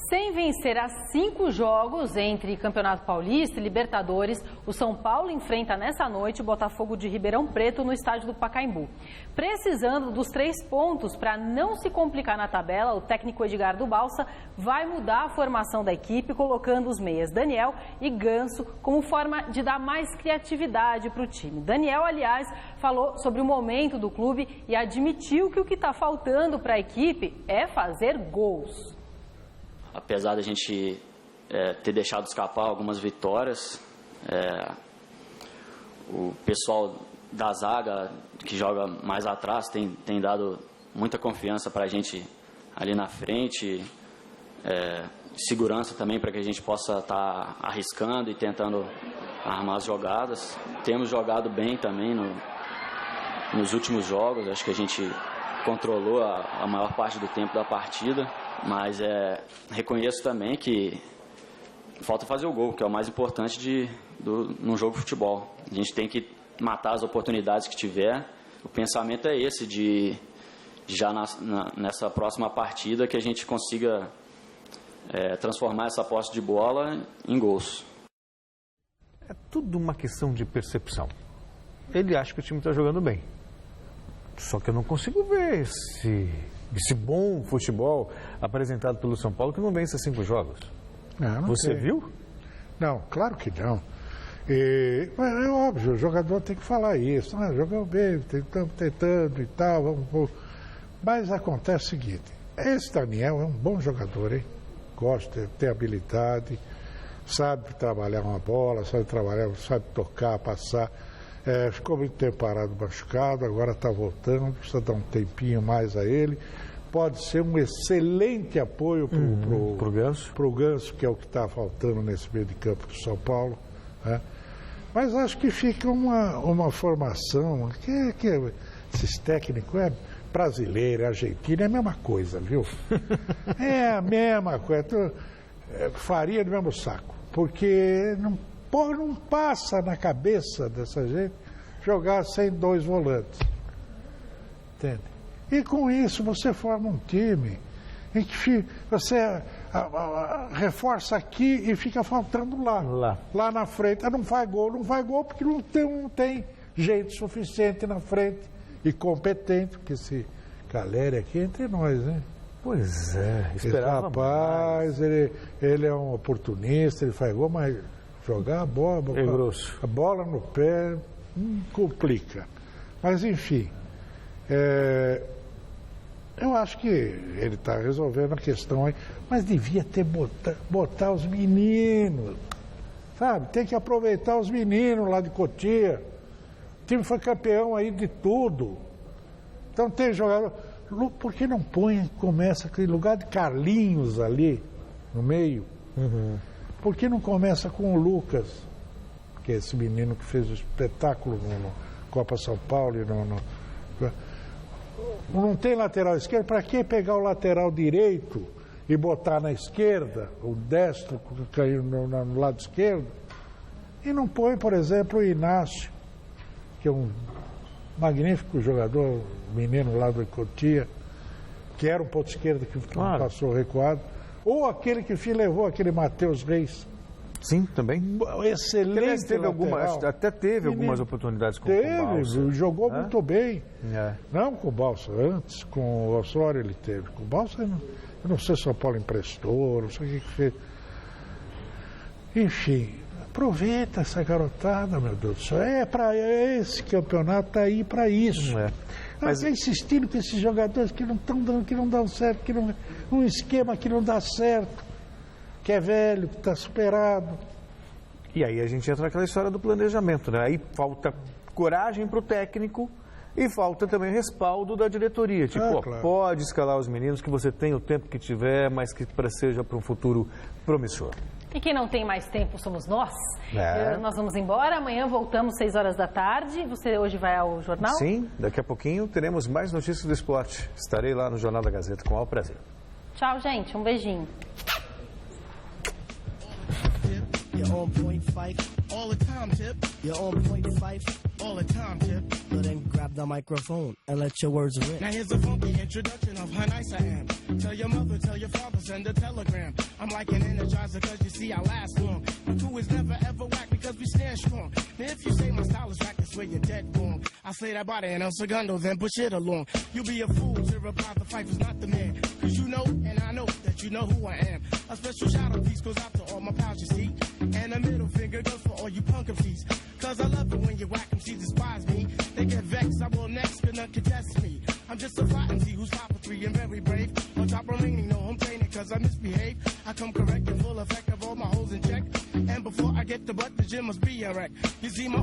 Sem vencer a 5 jogos entre Campeonato Paulista e Libertadores, o São Paulo enfrenta nessa noite o Botafogo de Ribeirão Preto no estádio do Pacaembu. Precisando dos 3 pontos para não se complicar na tabela, o técnico Edgardo Balsa vai mudar a formação da equipe, colocando os meias Daniel e Ganso como forma de dar mais criatividade para o time. Daniel, aliás, falou sobre o momento do clube e admitiu que o que está faltando para a equipe é fazer gols. Apesar da gente ter deixado escapar algumas vitórias, o pessoal da zaga que joga mais atrás tem dado muita confiança para a gente ali na frente, segurança também para que a gente possa estar arriscando e tentando armar as jogadas. Temos jogado bem também nos últimos jogos, acho que a gente controlou a maior parte do tempo da partida. Mas reconheço também que falta fazer o gol, que é o mais importante num jogo de futebol. A gente tem que matar as oportunidades que tiver. O pensamento é esse, de já nessa próxima partida que a gente consiga transformar essa posse de bola em gols. É tudo uma questão de percepção. Ele acha que o time está jogando bem. Só que eu não consigo ver esse bom futebol apresentado pelo São Paulo que não vence 5 jogos. Você viu? Não, claro que não. É óbvio, o jogador tem que falar isso. Jogou bem, estamos tentando e tal. Vamos. Mas acontece o seguinte, esse Daniel é um bom jogador, hein? Gosta, tem habilidade, sabe trabalhar uma bola, sabe tocar, passar. Ficou muito tempo parado, machucado, agora está voltando, precisa dar um tempinho mais a ele. Pode ser um excelente apoio para o Ganso, que é o que está faltando nesse meio de campo do São Paulo. Né? Mas acho que fica uma formação que esses técnicos brasileiro, argentino, é a mesma coisa, viu? É a mesma coisa. Faria do mesmo saco. Porque não passa na cabeça dessa gente jogar sem 2 volantes. Entende? E com isso você forma um time em que você reforça aqui e fica faltando lá na frente. Não faz gol porque não tem gente suficiente na frente e competente, porque esse galera aqui é entre nós, né? Pois é, esperava mais. Ele é um oportunista, ele faz gol, mas jogar a bola, a bola no pé, complica. Mas enfim, eu acho que ele está resolvendo a questão aí, mas devia ter botar os meninos, sabe? Tem que aproveitar os meninos lá de Cotia. O time foi campeão aí de tudo. Então tem jogador. Por que não começa aquele lugar de Carlinhos ali no meio? Uhum. Por que não começa com o Lucas, que é esse menino que fez o espetáculo no Copa São Paulo? Não tem lateral esquerdo, para que pegar o lateral direito e botar na esquerda, o destro caiu no lado esquerdo? E não põe, por exemplo, o Inácio, que é um magnífico jogador, menino lá do Cotia, que era um ponto esquerdo que passou recuado, ou aquele que levou, aquele Matheus Reis. Sim, também. Excelente teve até teve algumas oportunidades com o Balsa. Jogou muito bem. Não com o Balsa, antes com o Osório ele teve. Com o Balsa, eu não sei se o São Paulo emprestou, não sei o que fez. Enfim, aproveita essa garotada, meu Deus do céu. Esse campeonato tá aí para isso. Mas é insistindo com esses jogadores que não estão dando, que não dão certo, um esquema que não dá certo, que é velho, que está superado. E aí a gente entra naquela história do planejamento, né? Aí falta coragem para o técnico e falta também respaldo da diretoria. Tipo, claro. Pode escalar os meninos, que você tem o tempo que tiver, mas que seja para um futuro promissor. E quem não tem mais tempo somos nós. Nós vamos embora, amanhã voltamos 6 horas da tarde. Você hoje vai ao jornal? Sim, daqui a pouquinho teremos mais notícias do esporte. Estarei lá no Jornal da Gazeta com o maior prazer. Tchau, gente. Um beijinho. You're on point, fight all the time, Tip. You're on point, fight all the time, Tip. So then grab the microphone and let your words rip. Now here's a funky introduction of how nice I am. Tell your mother, tell your father, send a telegram. I'm like an energizer cause you see I last long. My crew is never ever whack because we stand strong. Now if you say my style is whack, that's where you're dead wrong. I say that body and El Segundo, then push it along. You'll be a fool to reply the fight was not the man. Cause you know and I know that you know who I am. A special shout out piece goes out to all my pals you see. And a middle finger goes for all you punk MCs. Cause I love it when you whack MCs despise me. They get vexed, I will next, could not contest me. I'm just a fly MC who's 5'3" and very brave. On top remaining, no home training cause I misbehave. I come correct and full effect of all my holes in check. And before I get the butt, the gym must be a wreck. You see my